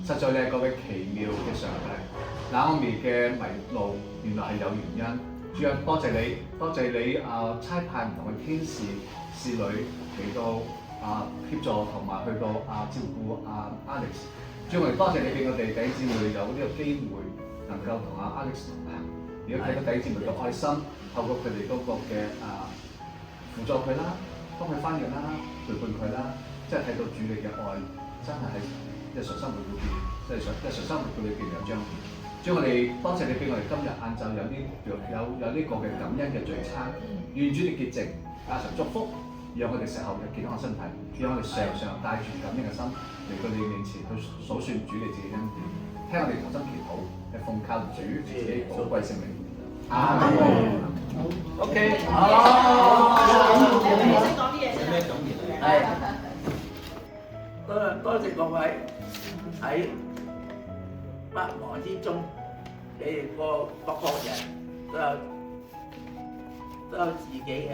實在你係嗰位奇妙嘅上帝。拿俄米嘅迷路原來係有原因。主啊，多謝你，多謝你差派唔同嘅天使侍女嚟到協助同埋去到照顧Alex。主，我哋多謝你俾我哋弟兄姊妹有呢個機會能夠同Alex 同行。如果睇到弟兄姊妹嘅愛心，透過佢哋嗰個嘅輔助佢啦，幫佢翻譯啦，陪伴佢啦，即係睇到主你嘅愛真係喺日常生活裏邊，即係日常生活嘅裏邊有彰顯。主，我哋多謝你俾我哋今日晏晝有呢個嘅感恩嘅聚餐，願主你潔淨加上祝福，讓我哋食後嘅健康嘅身體，讓我哋常常帶住感恩嘅心嚟到你面前去數算主你自己恩典，聽我哋同心祈禱，係奉靠主自己寶貴聖名。阿門。OK， 好。你識講啲嘢先。咩講嘢？係。多謝各位喺百忙之中，你哋各人都有自己嘅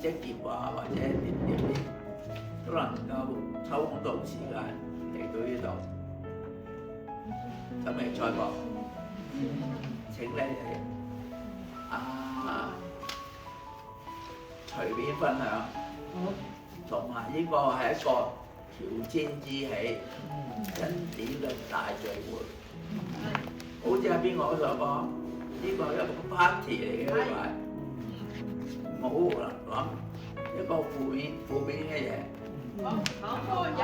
職業或者點都能夠抽空到時間嚟到呢度，咁你再講，請你哋隨便分享，同埋呢個係一個調遷之喜、恩典嘅大聚會。好似喺邊個嗰度講，呢個係一個 party 嚟嘅，唔好諗一個負面嘅嘢。好，入去。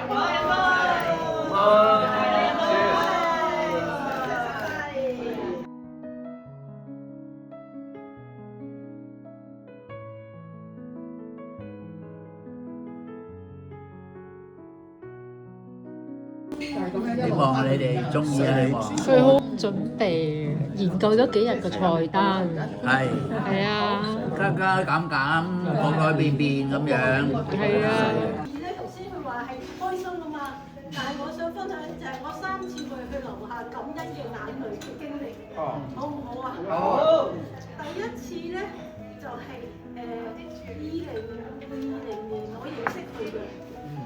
希望你哋中意啊！希望佢好準備研究咗幾日個菜單，係啊，加減改變咁樣，係啊。頭先佢話係開心啊嘛，但係我想分享就係我3次去樓下感恩嘅眼淚嘅經歷，好唔好啊？好。第一次咧就係2020年我認識佢嘅。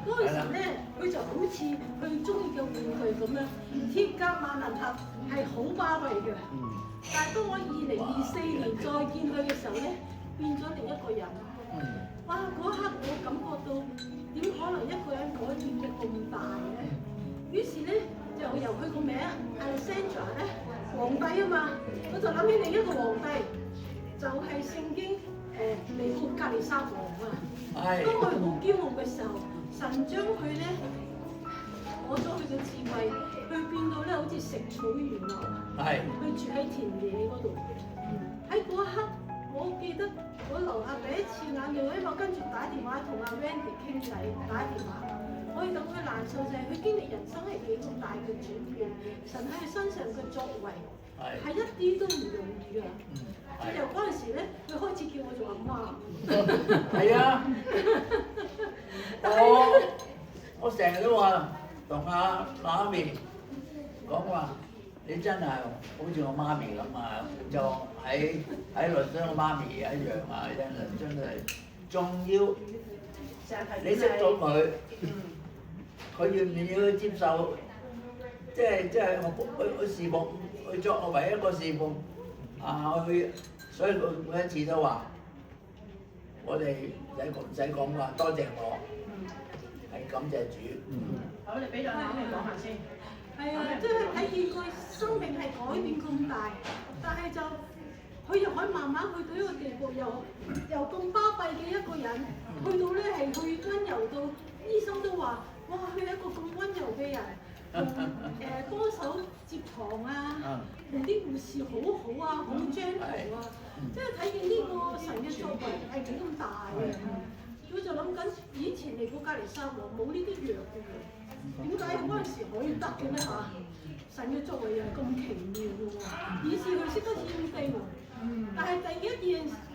嗰陣時咧，佢就好似佢中意嘅玩具咁樣，鐵甲萬能俠係好巴閉嘅。但係當我2024年再見佢嘅時候咧，變咗另一個人。哇！嗰刻我感覺到點可能一個人改變得咁大咧？於是咧就由佢個名 Alexandra 咧，皇帝啊嘛，我就諗起另一個皇帝，就係聖經尼布甲尼撒王啊。當佢好驕傲嘅時候，神將佢咧攞咗佢嘅智慧，去變到咧好似食草園啊，佢住喺田野嗰度。喺嗰一刻，我記得我樓下第一次眼淚，因為我跟住打電話同阿 Randy 傾偈，打電話，我以等佢難受就係佢經歷人生係幾咁大嘅轉變，神喺佢身上嘅作為係一啲都唔容易㗎。由嗰陣時咧，佢開始叫我做阿媽。係啊，我成日都話同阿媽咪講話，你真係好似我媽咪咁啊，就喺倫敦我媽咪一樣啊，真係仲要你識咗佢，佢願唔願意去接受？即係我侍奉，去作我唯一一個侍奉所以佢每一次都話：我哋唔使講話，多謝我，係感謝主。好，你俾咗你講下先。係啊，即係睇見佢生命係改變咁大，但係就佢又可以慢慢去到一個地步，由咁巴閉嘅一個人，去到咧係去溫柔到醫生都話：哇，佢係一個咁溫柔嘅人。幫手接床啊，同啲護士好好啊，好 gentle 啊，即係睇見呢個神嘅作為係幾咁大嘅。佢就諗緊以前尼布甲尼撒王冇呢啲藥嘅喎，點解嗰陣時可以得嘅咧嚇？神嘅作為又係咁奇妙嘅喎，以致佢識得謙卑喎。但係第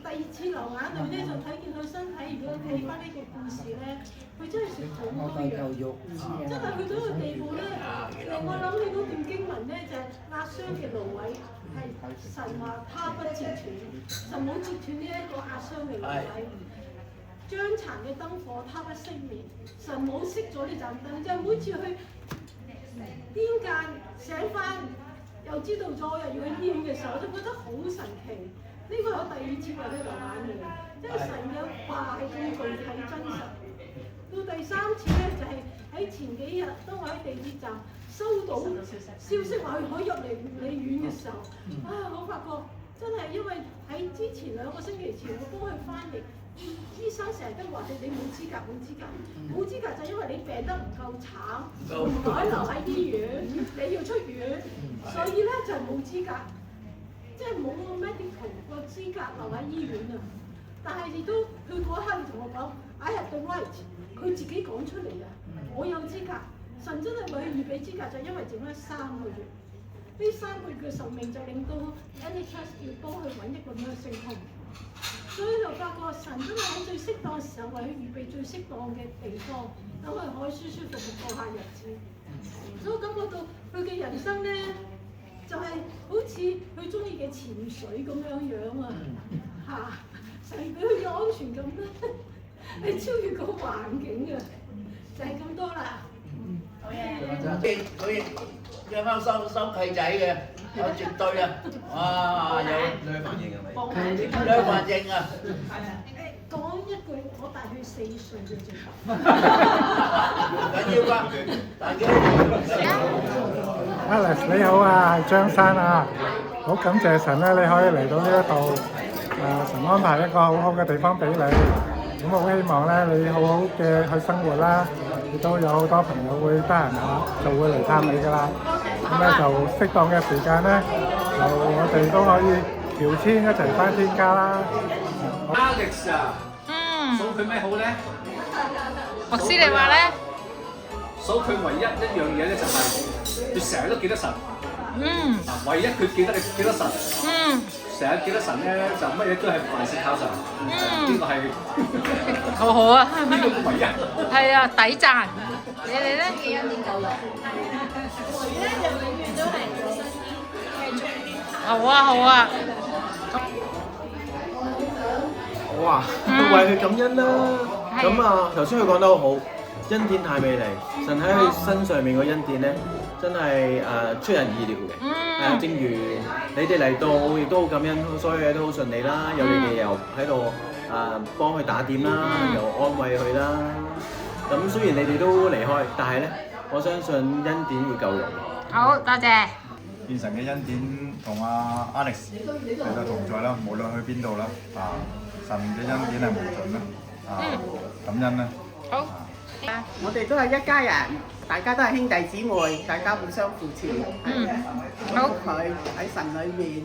二次流眼淚咧，就睇見佢身體。如果睇翻呢個故事咧，佢真係食好多藥，真係去到一個地步咧，令我諗起嗰段經文咧，就係壓傷嘅蘆葦係神話他不折斷，神冇折斷呢一個壓傷嘅蘆葦。將殘嘅燈火他不熄滅，神冇熄咗呢盞燈，就係每次去癲癇醒翻，又知道咗又要去醫院嘅時候，我就覺得好神奇。呢個我第2次為佢流眼淚，即係神嘅話係咁具體真實。到第3次咧，就係喺前幾日，當我喺地鐵站收到消息話佢可以入嚟護理院嘅時候，我發覺真係因為喺之前2個星期前，我幫佢翻譯。醫生成日都話你冇資格，冇資格就因為你病得唔夠慘，唔可以留喺醫院，你要出院，所以咧就冇資格，即係冇個 medical 個資格留喺醫院啊。但係亦都佢嗰刻同我講 I have the right， 佢自己講出嚟啊，我有資格，神真係為佢預備資格，就因為剩翻3個月，呢3個月嘅壽命就令到 NHS 要幫佢揾一個 nursing home。所以就發覺神真係喺最適當嘅時候為佢預備最適當嘅地方，等佢可以舒舒服服過下日子。所以我感覺到佢嘅人生咧，就係、好似佢中意嘅潛水咁樣啊！神俾佢嘅安全感咧，係超越個環境嘅，就係、咁多啦。好嘢！佢啱啱收契仔嘅，有絕對啊！哇，有兩反應係咪？兩反應啊！講一句，我大佢4歲嘅啫。緊要㗎，大幾Alex 你好啊，係張生啊，好感謝神咧，你可以嚟到呢一度，神安排一個好好嘅地方俾你，咁我好希望咧你好好嘅去生活啦，亦都有好多朋友會得閒下就會嚟探你㗎啦，咁咧就適當嘅時間咧，就我哋都可以喬遷一齊返天家啦。Alex 啊，數佢咩好咧？牧師你話咧？數佢唯一一樣嘢咧就係佢成日都記得神。唯一佢記得神。成日記得神咧，就乜嘢都係凡事靠神。呢個係好好啊！呢個唯一。係啊，抵讚。你哋咧？幾恩典夠啦。佢咧就永遠都係我身邊，繼續。好啊，好啊。好啊，為佢感恩啦。咁啊，頭先佢講得好好，恩典太美麗，神喺佢身上面個恩典咧，真係出人意料嘅。正如你哋嚟到，亦都好感恩，所有嘢都好順利啦。有你哋又喺度幫佢打點啦，又安慰佢啦。咁雖然你哋都離開，但係咧，我相信恩典會夠用。好，多謝。願神嘅恩典同阿 Alex 嚟到同在啦，無論去邊度啦，神嘅恩典係無盡啦，感恩啦。好。我哋都係一家人，大家都係兄弟姊妹，大家互相扶持。好，佢喺神裏面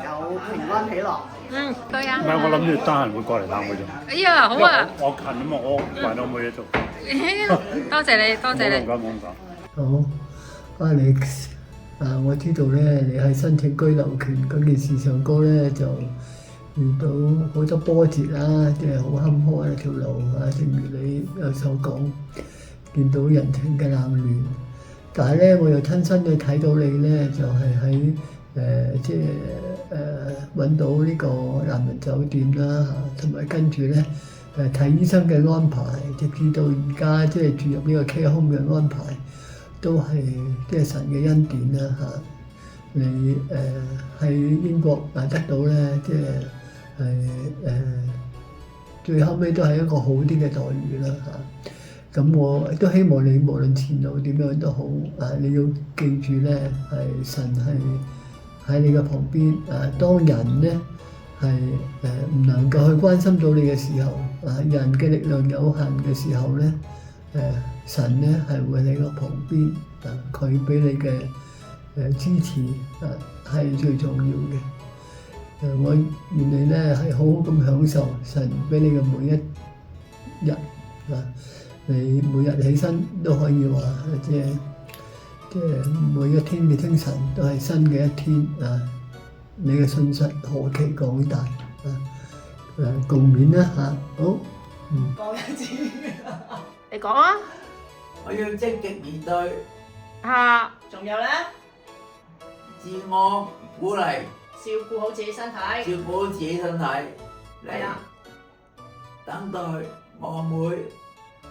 有平安喜樂。對啊。唔係，我諗住得閒會過嚟探佢啫。哎呀，好啊！我近啊嘛，我慣到冇嘢做。多謝你，多謝你。好 ，Alex，我知道咧，你喺申請居留權嗰件事上高咧，就遇到好多波折啦，即係好坎坷一條路啊。正如你有所講，見到人情嘅冷暖，但係咧，我又親身去睇到你咧，就係喺揾到呢個難民酒店啦，同埋跟住咧睇醫生嘅安排，直至到而家即係住入呢個 care home 嘅安排，都係即係神嘅恩典啦嚇。你喺英國得到咧，即係最後尾都係一個好啲嘅待遇啦嚇。咁我都希望你無論前路點樣都好，你要記住咧，係神係喺你嘅旁邊。當人咧係唔能夠去關心到你嘅時候，人嘅力量有限嘅時候咧，神咧係會喺個旁邊，佢俾你嘅支持係最重要嘅。我願你咧係好好咁享受神俾你嘅每一日你每日起身都可以話，即係每一天嘅清晨都係新嘅一天你嘅信實何其廣大共勉啦好。講一次。你講啊。我要積極面對。仲有咧？自我鼓勵。照顧好自己身體。照顧好自己身體。係啦。等待我妹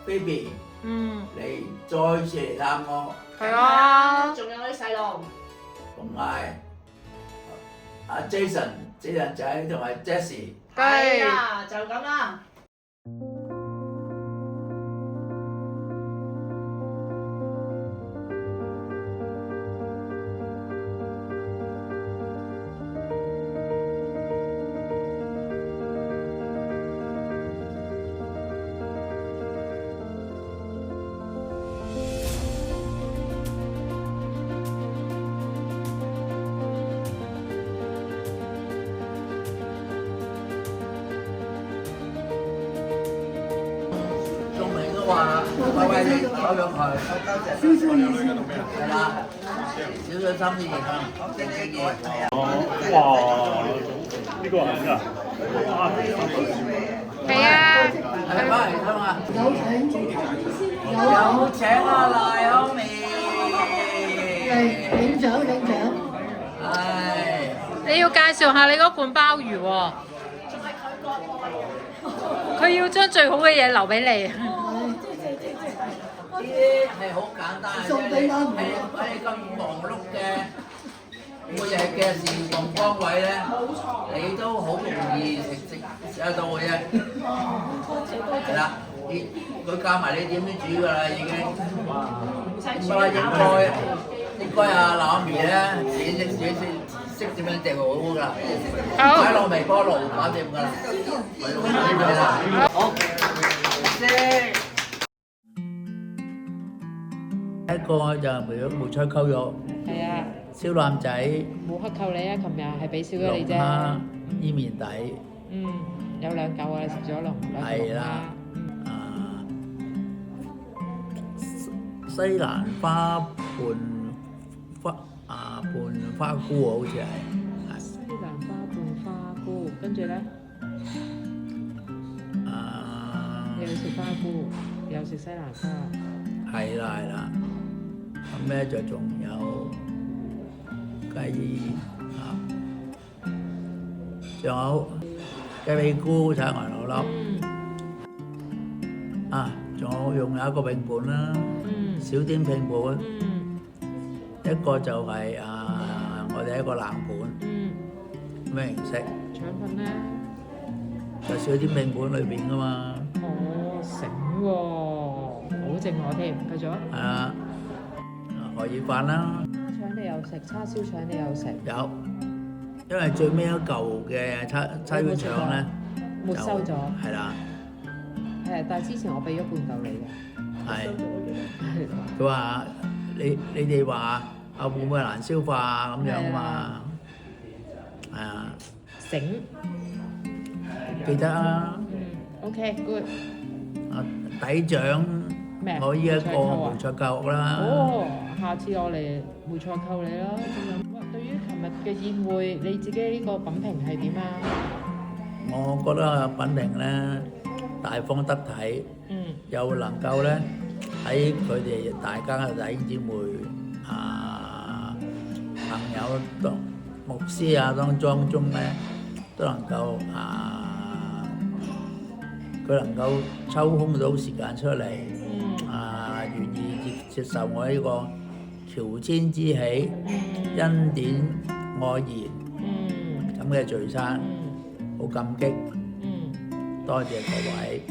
Phoebe 嚟再次嚟探我，係啊，仲有啲細路，同埋阿 Jason 仔同埋 Jessie。係啊，就咁啦。話喂你攞咗佢，係啦，少咗心意啊，係啊。哇！呢個人㗎，係啊，係翻嚟睇嘛？有請啊賴口面，領獎。係。你要介紹下你嗰罐鮑魚喎，佢要將最好嘅嘢留俾你。呢啲係好簡單嘅啫，喺咁忙碌嘅每日嘅事務崗位咧，你都好容易食得到嘅啫。係啦，佢教埋你點樣煮㗎啦，已經。應該啊，嗱咪咧，自己識點樣掟好㗎啦。擺落微波爐搞掂㗎啦。好，先。一個就梅菜扣肉，係啊，燒腩仔，冇黑扣你啊！琴日係俾少咗你啫。龍蝦伊麵底，有2嚿啊！你食咗龍蝦。係啦，西蘭花拌花菇啊，好似係。西蘭花拌花菇，跟住咧，又食花菇，又食西蘭花。係啦。咁咧就仲有雞仲有雞尾菇炒牛柳粒，仲有一個拼盤啦，小點拼盤，一個就係我哋一個冷盤，咩形式？腸粉咧，就小點拼盤裏邊噶嘛。醒喎，好正我添，繼續。係啊。河魚飯啦，蝦腸你又食，叉燒腸你又食。有，因為最尾一嚿嘅叉燒腸咧，沒收咗。係啦。但係之前我俾咗半嚿你嘅。係。佢話你哋話會唔會難消化咁樣嘛？係啊。醒。記得啊。OK good。底獎。咩？我依一個梅菜扣肉啦。下次我嚟梅菜扣你啦。對於琴日嘅宴會，你自己呢個品評係點啊？我覺得品評咧大方得體，又能夠咧喺佢哋大家嘅弟兄姊妹朋友牧師當中咧，都能夠佢能夠抽空到時間出嚟，願意接受我呢個喬遷之喜、恩典愛言咁嘅聚餐，好感激，多謝各位。